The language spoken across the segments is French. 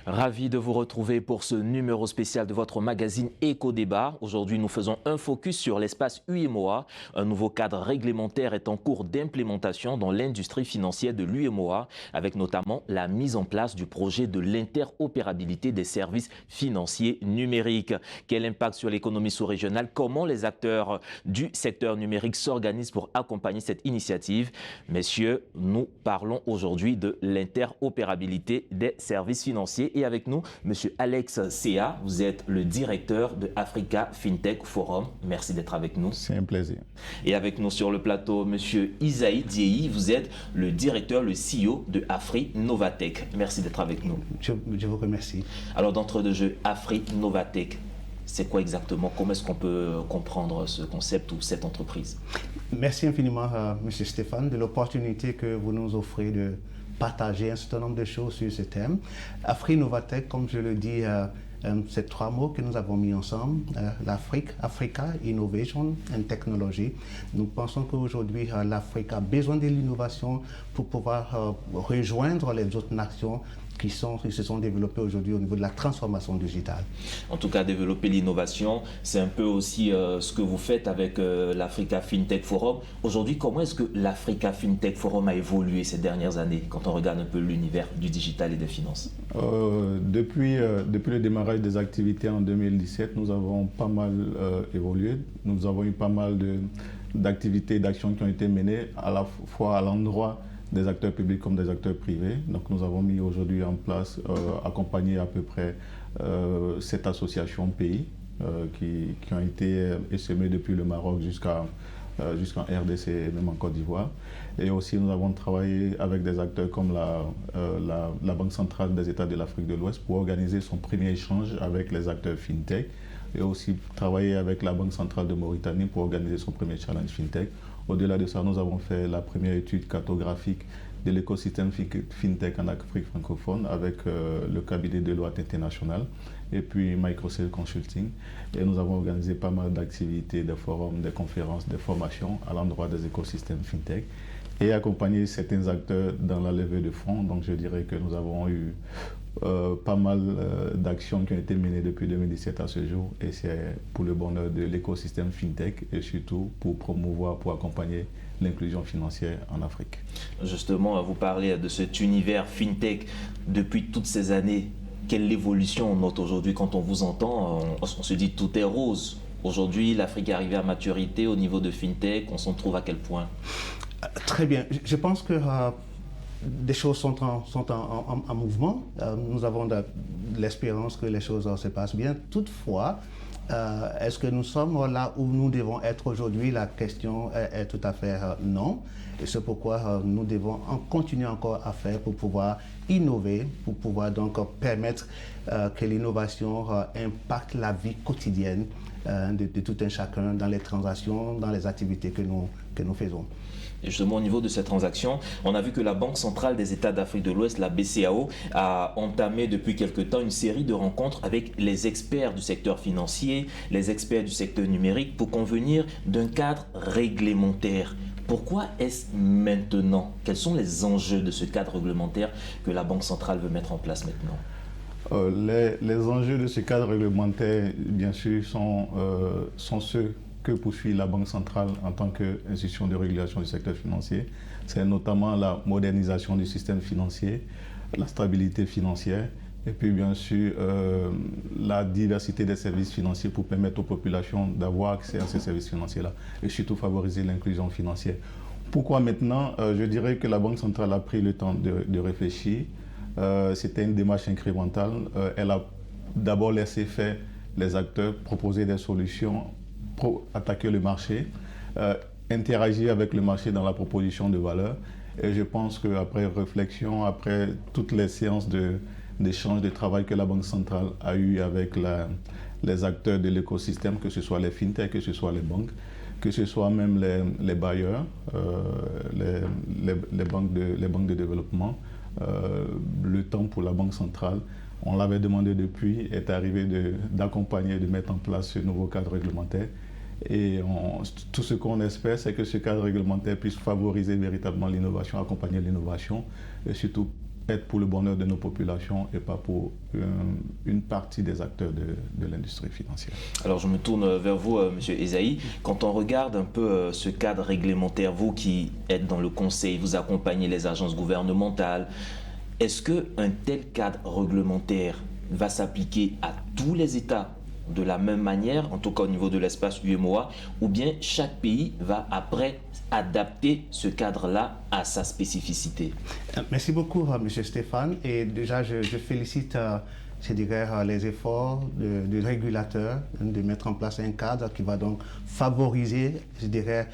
Ravi de vous retrouver pour ce numéro spécial de votre magazine Éco-Débat. Aujourd'hui, nous faisons un focus sur l'espace UEMOA. Un nouveau cadre réglementaire est en cours d'implémentation dans l'industrie financière de l'UEMOA, avec notamment la mise en place du projet de l'interopérabilité des services financiers numériques. Quel impact sur l'économie sous-régionale? Comment les acteurs du secteur numérique s'organisent pour accompagner cette initiative? Messieurs, nous parlons aujourd'hui de l'interopérabilité des services financiers. Et avec nous, Monsieur Alex Sea, vous êtes le directeur de Africa FinTech Forum. Merci d'être avec nous. C'est un plaisir. Et avec nous sur le plateau, Monsieur Isaïe Diei, vous êtes le directeur, le CEO de Afri Novatech. Merci d'être avec nous. Je vous remercie. Alors, d'entrée de jeu, Afri Novatech, c'est quoi exactement? Comment est-ce qu'on peut comprendre ce concept ou cette entreprise? Merci infiniment, Monsieur Stéphane, de l'opportunité que vous nous offrez de partager un certain nombre de choses sur ce thème. Afri Novatech, comme je le dis, c'est trois mots que nous avons mis ensemble, l'Afrique, Africa, Innovation and Technology. Nous pensons qu'aujourd'hui, l'Afrique a besoin de l'innovation pour pouvoir rejoindre les autres nations qui se sont développées aujourd'hui au niveau de la transformation digitale. En tout cas, développer l'innovation, c'est un peu aussi ce que vous faites avec l'Africa FinTech Forum. Aujourd'hui, comment est-ce que l'Africa FinTech Forum a évolué ces dernières années quand on regarde un peu l'univers du digital et des finances? Depuis le démarrage des activités en 2017, nous avons pas mal évolué. Nous avons eu pas mal d'activités et d'actions qui ont été menées à la fois à l'endroit des acteurs publics comme des acteurs privés. Donc nous avons mis aujourd'hui en place, accompagné à peu près 7 associations pays qui ont été essaimées depuis le Maroc jusqu'en RDC et même en Côte d'Ivoire. Et aussi nous avons travaillé avec des acteurs comme la Banque centrale des États de l'Afrique de l'Ouest pour organiser son premier échange avec les acteurs FinTech et aussi travailler avec la Banque centrale de Mauritanie pour organiser son premier challenge FinTech. Au-delà de ça, nous avons fait la première étude cartographique de l'écosystème FinTech en Afrique francophone avec le cabinet Deloitte International et puis Microsoft Consulting. Et nous avons organisé pas mal d'activités, des forums, des conférences, des formations à l'endroit des écosystèmes FinTech et accompagné certains acteurs dans la levée de fonds. Donc je dirais que nous avons eu pas mal d'actions qui ont été menées depuis 2017 à ce jour et c'est pour le bonheur de l'écosystème FinTech et surtout pour promouvoir, pour accompagner l'inclusion financière en Afrique. Justement, vous parlez de cet univers FinTech depuis toutes ces années. Quelle évolution on note aujourd'hui quand on vous entend? On se dit tout est rose. Aujourd'hui, l'Afrique est arrivée à maturité au niveau de FinTech. On s'en trouve à quel point? Très bien. Je pense que des choses sont en mouvement. Nous avons de l'espérance que les choses se passent bien. Toutefois, est-ce que nous sommes là où nous devons être aujourd'hui? La question est tout à fait non. Et c'est pourquoi nous devons continuer encore à faire pour pouvoir innover, pour pouvoir donc permettre que l'innovation impacte la vie quotidienne de tout un chacun dans les transactions, dans les activités que nous faisons. Et justement, au niveau de ces transactions, on a vu que la Banque centrale des États d'Afrique de l'Ouest, la BCAO, a entamé depuis quelque temps une série de rencontres avec les experts du secteur financier, les experts du secteur numérique, pour convenir d'un cadre réglementaire. Pourquoi est-ce maintenant? Quels sont les enjeux de ce cadre réglementaire que la Banque centrale veut mettre en place maintenant? Les enjeux de ce cadre réglementaire, bien sûr, sont ceux que poursuit la Banque centrale en tant qu'institution de régulation du secteur financier. C'est notamment la modernisation du système financier, la stabilité financière et puis bien sûr la diversité des services financiers pour permettre aux populations d'avoir accès à ces services financiers-là et surtout favoriser l'inclusion financière. Pourquoi maintenant? Je dirais que la Banque centrale a pris le temps de réfléchir. C'était une démarche incrémentale. Elle a d'abord laissé faire les acteurs proposer des solutions pour attaquer le marché, interagir avec le marché dans la proposition de valeur. Et je pense qu'après réflexion, après toutes les séances d'échange de travail que la Banque centrale a eu avec les acteurs de l'écosystème, que ce soit les fintech, que ce soit les banques, que ce soit même les bailleurs, les banques de développement, le temps pour la Banque centrale, on l'avait demandé depuis, est arrivé d'accompagner, de mettre en place ce nouveau cadre réglementaire. Et tout ce qu'on espère, c'est que ce cadre réglementaire puisse favoriser véritablement l'innovation, accompagner l'innovation et surtout être pour le bonheur de nos populations et pas pour une partie des acteurs de l'industrie financière. Alors je me tourne vers vous, M. Esaïe. Quand on regarde un peu ce cadre réglementaire, vous qui êtes dans le conseil, vous accompagnez les agences gouvernementales, est-ce qu'un tel cadre réglementaire va s'appliquer à tous les États de la même manière, en tout cas au niveau de l'espace UEMOA, ou bien chaque pays va après adapter ce cadre-là à sa spécificité? Merci beaucoup, M. Stéphane. Et déjà, je félicite, je dirais, les efforts du régulateur de mettre en place un cadre qui va donc favoriser, je dirais,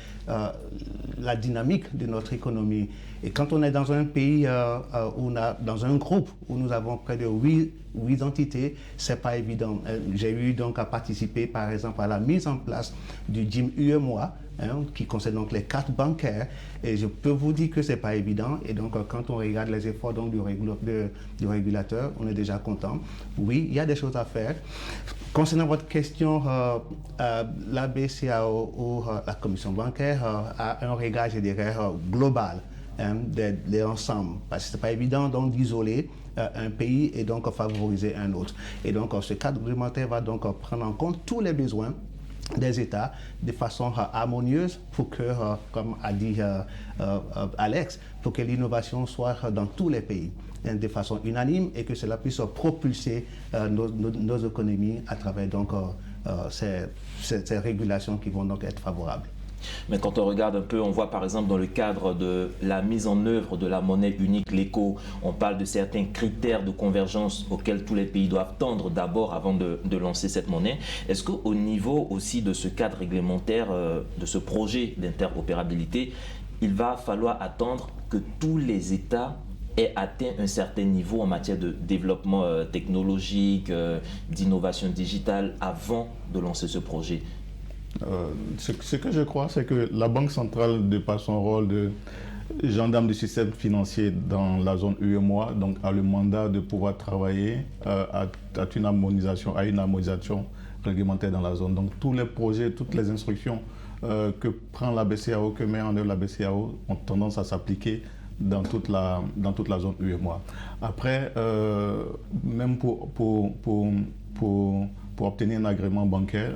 la dynamique de notre économie. Et quand on est dans un pays, dans un groupe où nous avons près de 8 entités, c'est pas évident. J'ai eu donc à participer, par exemple, à la mise en place du GIM UEMOA, qui concerne donc les cartes bancaires, et je peux vous dire que c'est pas évident. Et donc quand on regarde les efforts donc, du régulateur, on est déjà content. Oui, il y a des choses à faire. Concernant votre question, la BCAO ou la Commission bancaire a un regard, je dirais, global de l'ensemble, parce que c'est pas évident donc d'isoler un pays et donc favoriser un autre. Et donc ce cadre réglementaire va donc prendre en compte tous les besoins des États de façon harmonieuse pour que, comme a dit Alex, pour que l'innovation soit dans tous les pays de façon unanime et que cela puisse propulser nos économies à travers donc, ces régulations qui vont donc être favorables. Mais quand on regarde un peu, on voit par exemple dans le cadre de la mise en œuvre de la monnaie unique, l'ECO, on parle de certains critères de convergence auxquels tous les pays doivent tendre d'abord avant de lancer cette monnaie. Est-ce qu'au niveau aussi de ce cadre réglementaire, de ce projet d'interopérabilité, il va falloir attendre que tous les États aient atteint un certain niveau en matière de développement technologique, d'innovation digitale avant de lancer ce projet? Ce que je crois, c'est que la Banque centrale, de par son rôle de gendarme du système financier dans la zone UEMOA, donc a le mandat de pouvoir travailler à une harmonisation réglementaire dans la zone. Donc tous les projets, toutes les instructions que prend la BCAO, que met en œuvre la BCAO, ont tendance à s'appliquer dans toute la zone UEMOA. Après, même pour obtenir un agrément bancaire,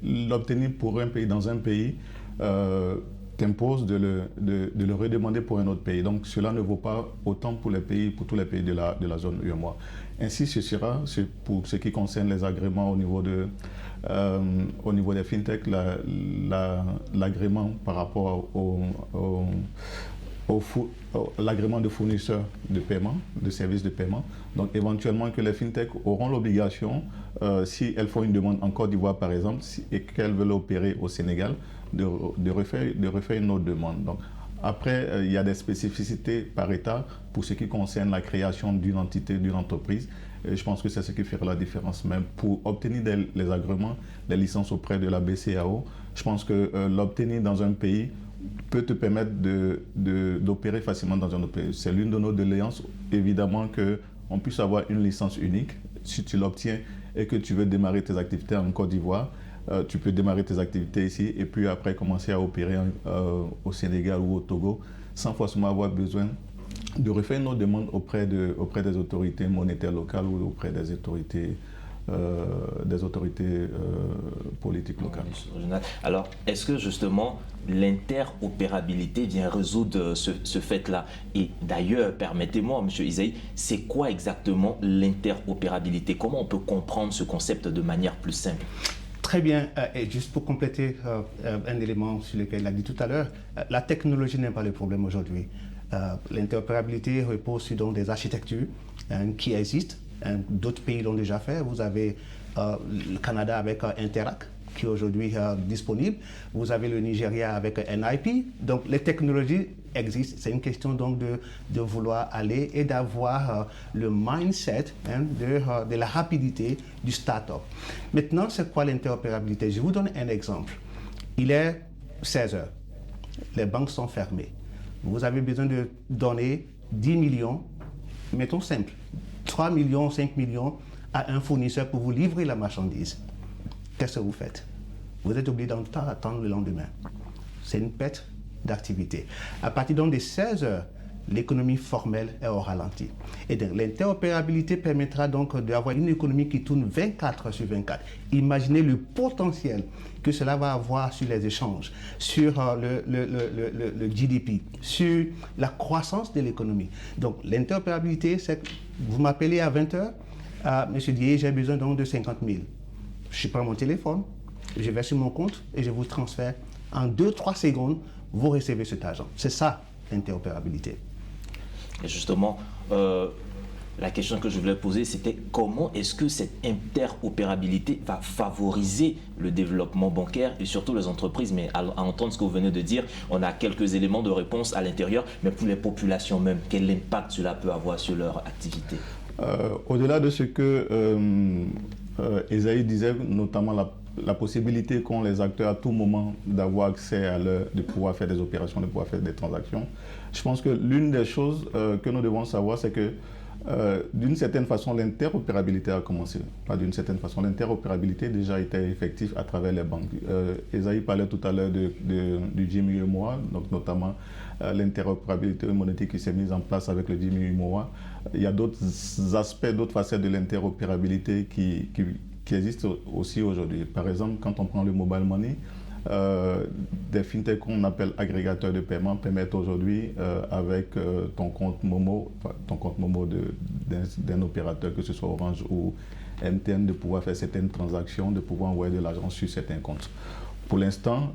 l'obtenir pour un pays dans un pays t'impose de le redemander pour un autre pays. Donc cela ne vaut pas autant pour tous les pays de la zone UEMOA. Ainsi, ce sera pour ce qui concerne les agréments au niveau des fintech, l'agrément par rapport l'agrément de fournisseur de paiement, de services de paiement. Donc éventuellement que les fintech auront l'obligation, si elles font une demande en Côte d'Ivoire par exemple, et qu'elles veulent opérer au Sénégal, de refaire une autre demande. Donc après, il y a des spécificités par État pour ce qui concerne la création d'une entité, d'une entreprise. Et je pense que c'est ce qui fera la différence. Même pour obtenir les agréments, les licences auprès de la BCAO, je pense que l'obtenir dans un pays peut te permettre d'opérer facilement dans un autre pays. C'est l'une de nos doléances, évidemment, qu'on puisse avoir une licence unique. Si tu l'obtiens et que tu veux démarrer tes activités en Côte d'Ivoire, tu peux démarrer tes activités ici et puis après commencer à opérer au Sénégal ou au Togo sans forcément avoir besoin de refaire nos demandes auprès des autorités monétaires locales ou auprès des autorités politiques locales. Alors, est-ce que justement l'interopérabilité vient résoudre ce fait-là? Et d'ailleurs, permettez-moi, M. Esaïe, c'est quoi exactement l'interopérabilité? Comment on peut comprendre ce concept de manière plus simple? Très bien, et juste pour compléter un élément sur lequel il a dit tout à l'heure, la technologie n'est pas le problème aujourd'hui. L'interopérabilité repose sur donc, des architectures qui existent. D'autres pays l'ont déjà fait. Vous avez le Canada avec Interac, qui est aujourd'hui disponible. Vous avez le Nigeria avec NIP. Donc les technologies existent. C'est une question donc de vouloir aller et d'avoir le mindset de la rapidité du start-up. Maintenant, c'est quoi l'interopérabilité? Je vous donne un exemple. Il est 16 heures. Les banques sont fermées. Vous avez besoin de donner 10 millions, mettons simple, 3 millions, 5 millions à un fournisseur pour vous livrer la marchandise. Qu'est-ce que vous faites? Vous êtes obligé d'attendre le lendemain. C'est une perte d'activité. À partir donc des 16 heures, l'économie formelle est au ralenti. Et donc, l'interopérabilité permettra donc d'avoir une économie qui tourne 24 heures sur 24. Imaginez le potentiel que cela va avoir sur les échanges, sur le GDP, sur la croissance de l'économie. Donc, l'interopérabilité, c'est que vous m'appelez à 20 heures, Monsieur Dier, j'ai besoin donc de 50 000. Je prends mon téléphone, je vais sur mon compte et je vous transfère. En 2-3 secondes, vous recevez cet argent. C'est ça, l'interopérabilité. Et justement, la question que je voulais poser, c'était comment est-ce que cette interopérabilité va favoriser le développement bancaire et surtout les entreprises. Mais à entendre ce que vous venez de dire, on a quelques éléments de réponse à l'intérieur, mais pour les populations même, quel impact cela peut avoir sur leur activité? Au-delà de ce que Esaïe disait, notamment la possibilité qu'ont les acteurs à tout moment d'avoir accès de pouvoir faire des opérations, de pouvoir faire des transactions, je pense que l'une des choses que nous devons savoir, c'est que d'une certaine façon, l'interopérabilité a commencé. Pas d'une certaine façon, l'interopérabilité déjà était effective à travers les banques. Esaïe parlait tout à l'heure du JMU-MOA, donc notamment l'interopérabilité monétique qui s'est mise en place avec le JMU-MOA. Il y a d'autres aspects, d'autres facettes de l'interopérabilité qui existent aussi aujourd'hui. Par exemple, quand on prend le mobile money, des fintechs qu'on appelle agrégateurs de paiement permettent aujourd'hui avec ton compte Momo d'un opérateur, que ce soit Orange ou MTN, de pouvoir faire certaines transactions, de pouvoir envoyer de l'argent sur certains comptes. Pour l'instant,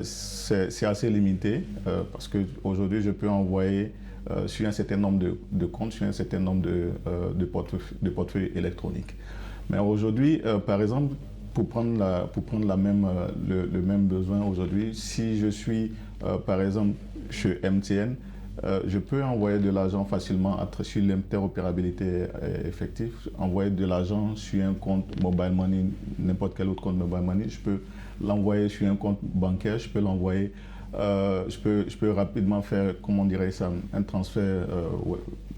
c'est assez limité parce qu'aujourd'hui, je peux envoyer sur un certain nombre de comptes, sur un certain nombre de portefeuilles électroniques. Mais aujourd'hui, par exemple, pour prendre le même besoin aujourd'hui, si je suis, par exemple, chez MTN, je peux envoyer de l'argent facilement sur l'interopérabilité effective, envoyer de l'argent sur un compte mobile money, n'importe quel autre compte mobile money, je peux l'envoyer sur un compte bancaire, je peux l'envoyer, je peux rapidement faire, comment on dirait ça, un transfert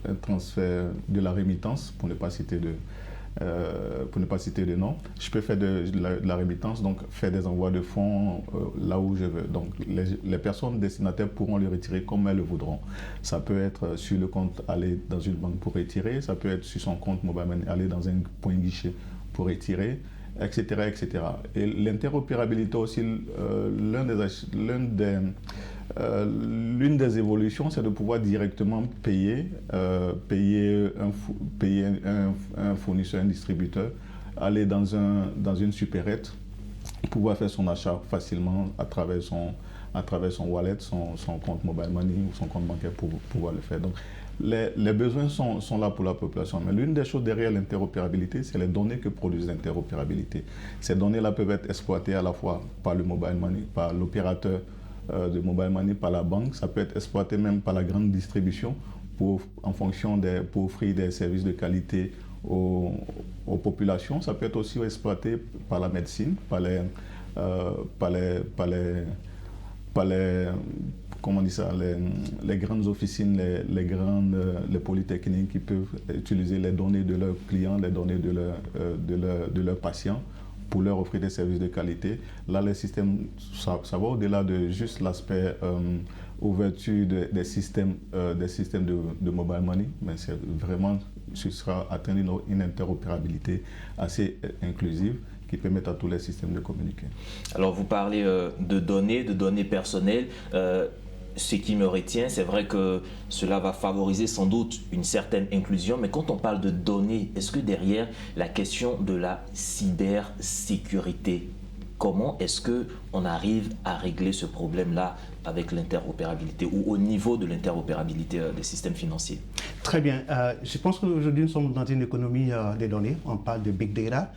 de la rémittance, pour ne pas citer de nom. Je peux faire de la rémittance, donc faire des envois de fonds là où je veux. Donc les personnes destinataires pourront les retirer comme elles le voudront. Ça peut être sur le compte, aller dans une banque pour retirer, ça peut être sur son compte mobile money, aller dans un point guichet pour retirer, etc. etc. Et l'interopérabilité aussi, l'une des évolutions, c'est de pouvoir directement payer un fournisseur, un distributeur, aller dans une supérette, pouvoir faire son achat facilement à travers son wallet, son compte mobile money ou son compte bancaire pour pouvoir le faire. Donc, les besoins sont là pour la population. Mais l'une des choses derrière l'interopérabilité, c'est les données que produit l'interopérabilité. Ces données-là peuvent être exploitées à la fois par le mobile money, par l'opérateur de mobile money, par la banque. Ça peut être exploité même par la grande distribution pour offrir des services de qualité aux populations. Ça peut être aussi exploité par la médecine, par les grandes officines, les polytechniques qui peuvent utiliser les données de leurs clients, les données de leurs patients pour leur offrir des services de qualité. Là, les systèmes, ça va au-delà de juste l'aspect ouverture des systèmes de mobile money, mais c'est vraiment, ce sera atteindre une interopérabilité assez inclusive qui permettent à tous les systèmes de communiquer. Alors, vous parlez de données personnelles. Ce qui me retient, c'est vrai que cela va favoriser sans doute une certaine inclusion, mais quand on parle de données, est-ce que derrière la question de la cybersécurité, comment est-ce qu'on arrive à régler ce problème-là avec l'interopérabilité ou au niveau de l'interopérabilité des systèmes financiers? Très bien. Je pense qu'aujourd'hui, nous sommes dans une économie des données. On parle de big data.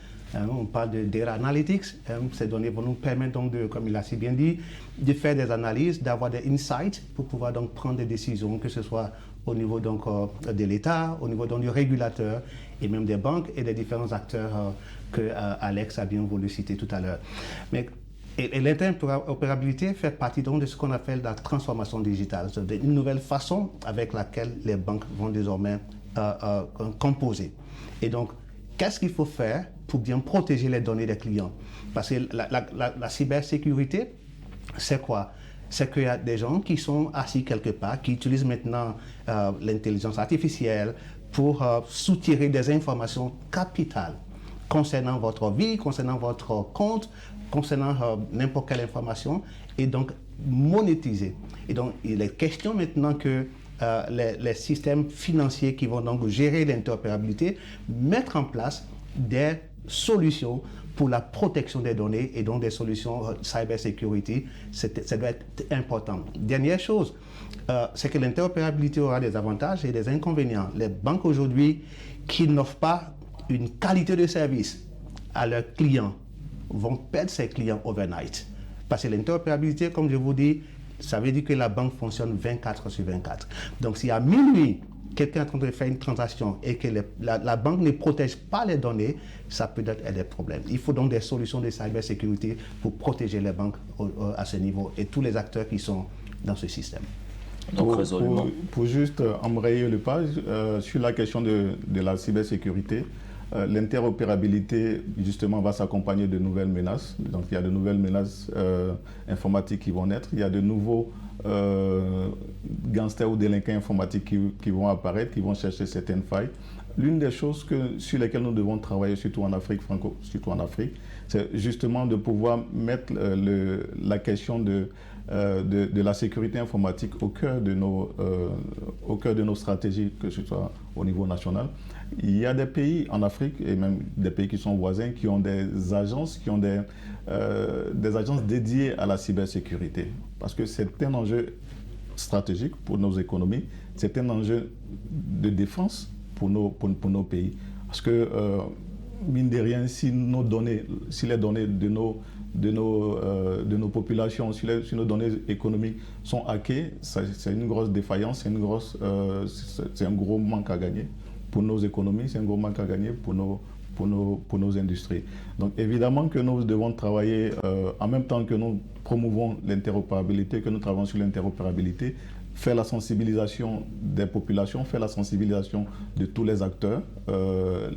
On parle de data analytics. Ces données vont nous permettre donc comme il a si bien dit, de faire des analyses, d'avoir des insights pour pouvoir donc prendre des décisions, que ce soit au niveau donc de l'État, au niveau donc du régulateur et même des banques et des différents acteurs que Alex a bien voulu citer tout à l'heure. Mais et l'interopérabilité fait partie donc de ce qu'on appelle la transformation digitale, c'est une nouvelle façon avec laquelle les banques vont désormais composer. Et donc, qu'est-ce qu'il faut faire pour bien protéger les données des clients? Parce que la cybersécurité, c'est quoi? c'est qu'il y a des gens qui sont assis quelque part, qui utilisent maintenant l'intelligence artificielle pour soutirer des informations capitales concernant votre vie, concernant votre compte, concernant n'importe quelle information, et donc monétiser. Et donc, il est question maintenant que les systèmes financiers qui vont donc gérer l'interopérabilité mettre en place des solutions pour la protection des données et donc des solutions cybersecurity. Ça doit être important. Dernière chose, c'est que l'interopérabilité aura des avantages et des inconvénients. Les banques aujourd'hui qui n'offrent pas une qualité de service à leurs clients vont perdre ces clients overnight. Parce que l'interopérabilité, comme je vous dis, ça veut dire que la banque fonctionne 24/24. Donc, si à minuit, quelqu'un est en train de faire une transaction et que la banque ne protège pas les données, ça peut être des problèmes. Il faut donc des solutions de cybersécurité pour protéger les banques à ce niveau et tous les acteurs qui sont dans ce système. Donc, résolument. Pour juste embrayer le pas sur la question de la cybersécurité, l'interopérabilité, justement, va s'accompagner de nouvelles menaces. Donc, il y a de nouvelles menaces informatiques qui vont naître. Il y a de nouveaux gangsters ou délinquants informatiques qui vont apparaître, qui vont chercher certaines failles. L'une des choses sur lesquelles nous devons travailler, surtout en Afrique, c'est justement de pouvoir mettre la question de la sécurité informatique au cœur de nos stratégies, que ce soit au niveau national. Il y a des pays en Afrique, et même des pays qui sont voisins, qui ont des agences dédiées à la cybersécurité. Parce que c'est un enjeu stratégique pour nos économies, c'est un enjeu de défense pour nos pays. Parce que, mine de rien, si les données de nos populations, si nos données économiques sont hackées, c'est une grosse défaillance, c'est un gros manque à gagner pour nos économies, c'est un gros manque à gagner pour nos industries. Donc évidemment que nous devons travailler en même temps que nous promouvons l'interopérabilité, que nous travaillons sur l'interopérabilité, faire la sensibilisation des populations, faire la sensibilisation de tous les acteurs,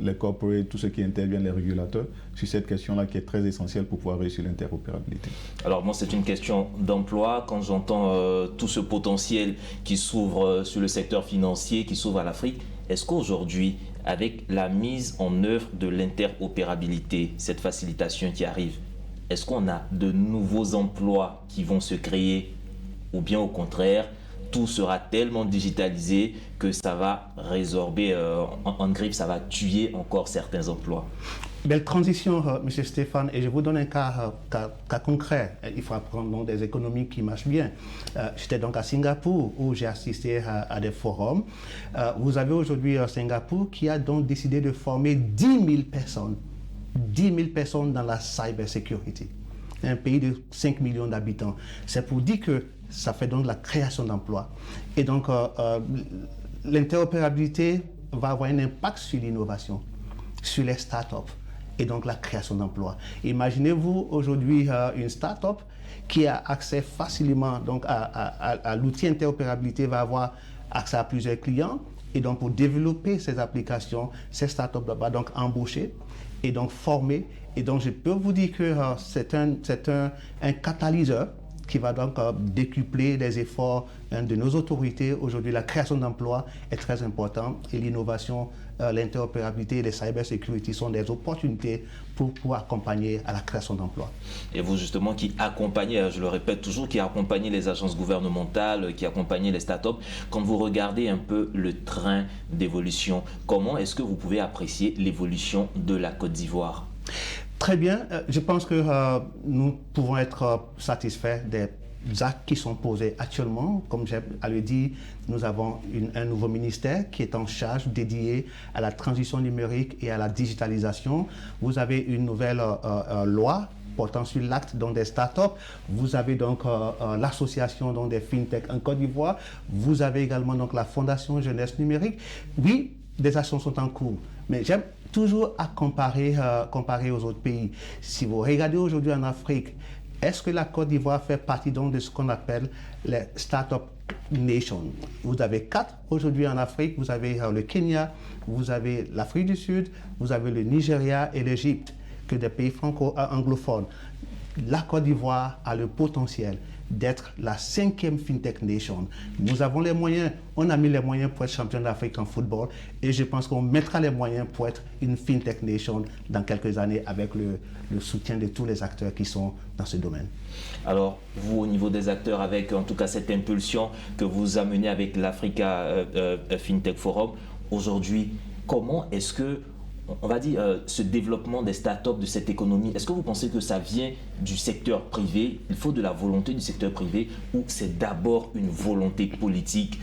les corporates, tous ceux qui interviennent, les régulateurs, sur cette question-là qui est très essentielle pour pouvoir réussir l'interopérabilité. Alors moi, c'est une question d'emploi. Quand j'entends tout ce potentiel qui s'ouvre sur le secteur financier, qui s'ouvre à l'Afrique, est-ce qu'aujourd'hui, avec la mise en œuvre de l'interopérabilité, cette facilitation qui arrive, est-ce qu'on a de nouveaux emplois qui vont se créer ou bien au contraire, tout sera tellement digitalisé que ça va résorber en grippe, ça va tuer encore certains emplois? Belle transition, M. Stéphane, et je vous donne un cas concret. Il faut apprendre des économies qui marchent bien. J'étais donc à Singapour où j'ai assisté à des forums. Vous avez aujourd'hui Singapour qui a donc décidé de former 10 000 personnes. 10 000 personnes dans la cybersécurité. Un pays de 5 millions d'habitants. C'est pour dire que ça fait donc de la création d'emplois. Et donc, l'interopérabilité va avoir un impact sur l'innovation, sur les startups et donc la création d'emplois. Imaginez-vous aujourd'hui une startup qui a accès facilement donc à l'outil interopérabilité, va avoir accès à plusieurs clients et donc pour développer ces applications, ces startups va donc embaucher et donc former. Et donc je peux vous dire que c'est un catalyseur qui va donc décupler les efforts de nos autorités. Aujourd'hui, la création d'emplois est très importante et l'innovation, l'interopérabilité et les cybersecurity sont des opportunités pour accompagner à la création d'emplois. Et vous justement qui accompagnez, je le répète toujours, qui accompagnez les agences gouvernementales, qui accompagnez les startups, quand vous regardez un peu le train d'évolution, comment est-ce que vous pouvez apprécier l'évolution de la Côte d'Ivoire? Très bien. Je pense que nous pouvons être satisfaits des actes qui sont posés actuellement. Comme j'ai dit, nous avons un nouveau ministère qui est en charge dédié à la transition numérique et à la digitalisation. Vous avez une nouvelle loi portant sur l'acte des startups. Vous avez donc l'association des fintech en Côte d'Ivoire. Vous avez également donc la Fondation Jeunesse Numérique. Oui, des actions sont en cours, mais j'aime toujours à comparer aux autres pays. Si vous regardez aujourd'hui en Afrique, est-ce que la Côte d'Ivoire fait partie donc de ce qu'on appelle les Startup Nations? Vous avez 4 aujourd'hui en Afrique. Vous avez le Kenya, vous avez l'Afrique du Sud, vous avez le Nigeria et l'Égypte, que des pays franco-anglophones. la Côte d'Ivoire a le potentiel d'être la 5e FinTech Nation. Nous avons les moyens, on a mis les moyens pour être champion d'Afrique en football et je pense qu'on mettra les moyens pour être une FinTech Nation dans quelques années avec le soutien de tous les acteurs qui sont dans ce domaine. Alors, vous, au niveau des acteurs, avec en tout cas cette impulsion que vous amenez avec l'Africa FinTech Forum, aujourd'hui, comment est-ce que, on va dire, ce développement des startups, de cette économie, est-ce que vous pensez que ça vient du secteur privé, il faut de la volonté du secteur privé, ou c'est d'abord une volonté politique,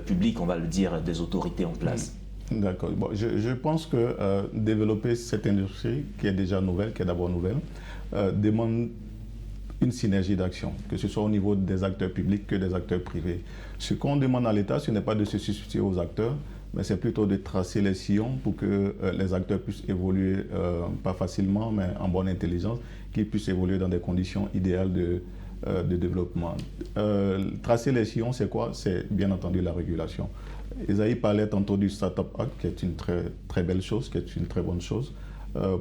publique, on va le dire, des autorités en place? D'accord. Bon, je pense que développer cette industrie, qui est déjà nouvelle, qui est d'abord nouvelle, demande une synergie d'action, que ce soit au niveau des acteurs publics que des acteurs privés. Ce qu'on demande à l'État, ce n'est pas de se substituer aux acteurs, mais c'est plutôt de tracer les sillons pour que les acteurs puissent évoluer, pas facilement, mais en bonne intelligence, qu'ils puissent évoluer dans des conditions idéales de développement. Tracer les sillons, c'est quoi? C'est bien entendu la régulation. Isaïe parlait tantôt du Startup Act, qui est une très belle chose, qui est une très bonne chose,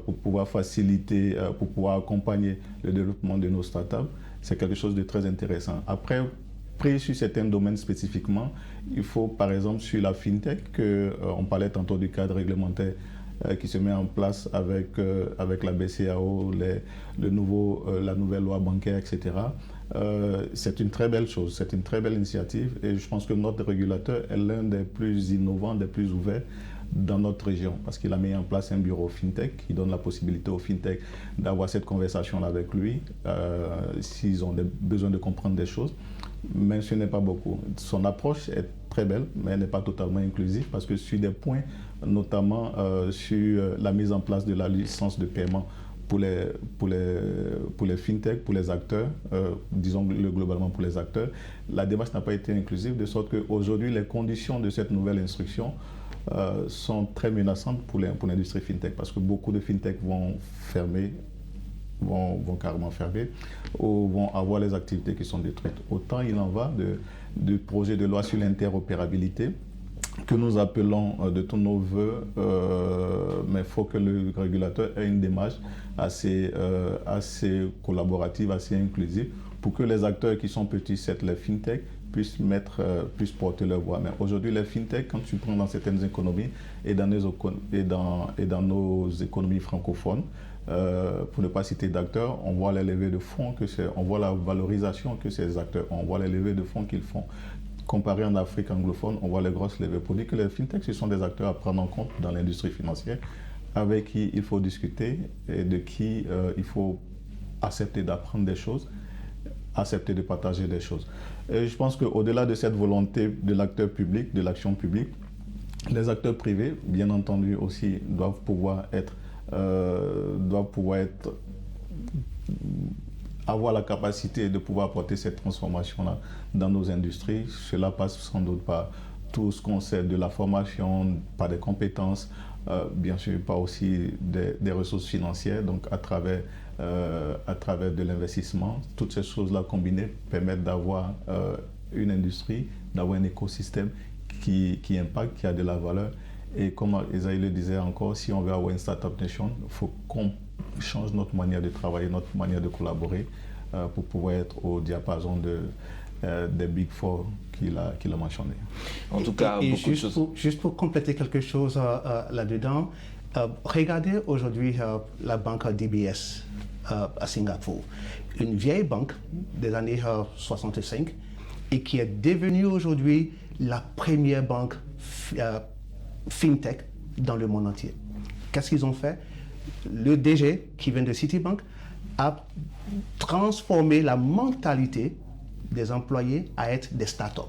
pour pouvoir faciliter, pour pouvoir accompagner le développement de nos startups. C'est quelque chose de très intéressant. Après, pris sur certains domaines spécifiquement, il faut par exemple sur la FinTech, on parlait tantôt du cadre réglementaire qui se met en place avec la BCAO, la nouvelle loi bancaire, etc. C'est une très belle chose, c'est une très belle initiative et je pense que notre régulateur est l'un des plus innovants, des plus ouverts dans notre région parce qu'il a mis en place un bureau FinTech qui donne la possibilité aux FinTech d'avoir cette conversation avec lui s'ils ont besoin de comprendre des choses. Mais ce n'est pas beaucoup. Son approche est très belle, mais elle n'est pas totalement inclusive parce que sur des points, notamment sur la mise en place de la licence de paiement pour les FinTech, pour les acteurs, disons globalement pour les acteurs, la démarche n'a pas été inclusive, de sorte qu'aujourd'hui, les conditions de cette nouvelle instruction sont très menaçantes pour l'industrie FinTech parce que beaucoup de FinTech vont fermer, vont carrément fermer ou vont avoir les activités qui sont détruites. Autant il en va du projet de loi sur l'interopérabilité que nous appelons de tous nos voeux, mais il faut que le régulateur ait une démarche assez collaborative, assez inclusive pour que les acteurs qui sont petits, c'est les FinTech, puissent porter leur voix. Mais aujourd'hui, les FinTech, quand tu prends dans certaines économies et dans nos économies francophones, pour ne pas citer d'acteurs, on voit les levées de fonds, on voit la valorisation que ces acteurs ont, on voit les levées de fonds qu'ils font. Comparé en Afrique anglophone, on voit les grosses levées. Pour dire que les FinTech, ce sont des acteurs à prendre en compte dans l'industrie financière, avec qui il faut discuter et de qui il faut accepter d'apprendre des choses, accepter de partager des choses. Et je pense qu'au-delà de cette volonté de l'acteur public, de l'action publique, les acteurs privés, bien entendu aussi, doivent pouvoir avoir la capacité de pouvoir apporter cette transformation-là dans nos industries. Cela passe sans doute par tout ce qu'on sait de la formation, par des compétences, bien sûr par aussi des ressources financières, donc à travers de l'investissement. Toutes ces choses-là combinées permettent d'avoir une industrie, d'avoir un écosystème qui impacte, qui a de la valeur. Et comme Isaïe le disait encore, si on veut avoir une Startup Nation, il faut qu'on change notre manière de travailler, notre manière de collaborer pour pouvoir être au diapason des Big Four qu'il a mentionné. En tout cas, beaucoup de choses. Juste pour compléter quelque chose là-dedans, regardez aujourd'hui la banque DBS à Singapour, une vieille banque des années 65 et qui est devenue aujourd'hui la première banque FinTech dans le monde entier. Qu'est-ce qu'ils ont fait? Le DG qui vient de Citibank a transformé la mentalité des employés à être des startups.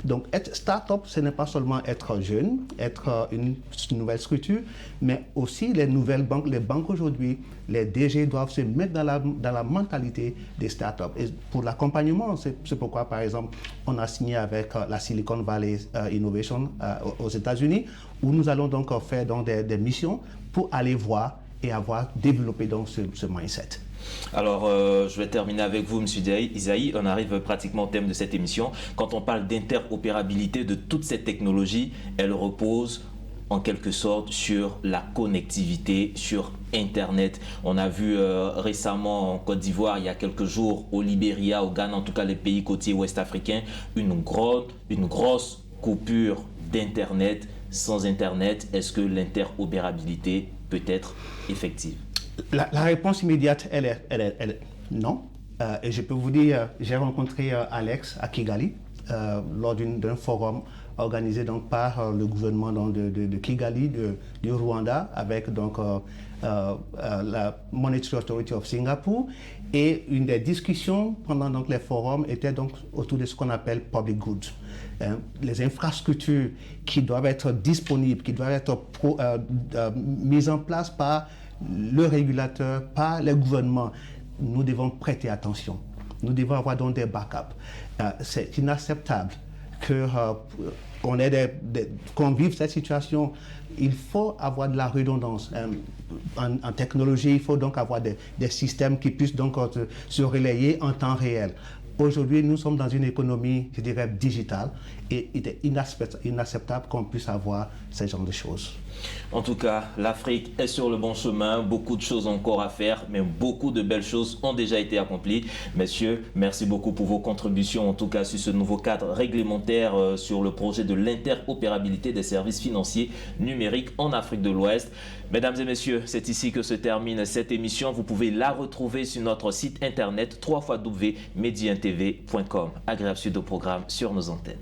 Donc, être start-up, ce n'est pas seulement être jeune, être une nouvelle structure, mais aussi les nouvelles banques. Les banques aujourd'hui, les DG doivent se mettre dans la mentalité des start-up. Et pour l'accompagnement, c'est pourquoi, par exemple, on a signé avec la Silicon Valley Innovation aux États-Unis, où nous allons donc faire donc, des missions pour aller voir et avoir développé donc ce mindset. Alors, je vais terminer avec vous, M. Isaïe. On arrive pratiquement au thème de cette émission. Quand on parle d'interopérabilité de toutes ces technologies, elles reposent en quelque sorte sur la connectivité, sur Internet. On a vu récemment en Côte d'Ivoire, il y a quelques jours, au Libéria, au Ghana, en tout cas les pays côtiers ouest-africains, une grosse coupure d'Internet. Sans Internet, est-ce que l'interopérabilité peut être effective? La réponse immédiate, elle est non. Et je peux vous dire, j'ai rencontré Alex à Kigali lors d'un forum organisé donc par le gouvernement donc, de Kigali, du Rwanda, avec donc la Monetary Authority of Singapore. Et une des discussions pendant donc, les forums était donc autour de ce qu'on appelle public goods. Les infrastructures qui doivent être disponibles, qui doivent être mises en place par le régulateur, par les gouvernements. Nous devons prêter attention. Nous devons avoir donc des backups. C'est inacceptable qu'on vive cette situation. Il faut avoir de la redondance. En technologie, il faut donc avoir des systèmes qui puissent donc se relayer en temps réel. Aujourd'hui, nous sommes dans une économie, je dirais, digitale et il est inacceptable qu'on puisse avoir ce genre de choses. En tout cas, l'Afrique est sur le bon chemin, beaucoup de choses encore à faire, mais beaucoup de belles choses ont déjà été accomplies. Messieurs, merci beaucoup pour vos contributions, en tout cas sur ce nouveau cadre réglementaire sur le projet de l'interopérabilité des services financiers numériques en Afrique de l'Ouest. Mesdames et messieurs, c'est ici que se termine cette émission. Vous pouvez la retrouver sur notre site internet www.mediantv.com. Agréable suite au programme sur nos antennes.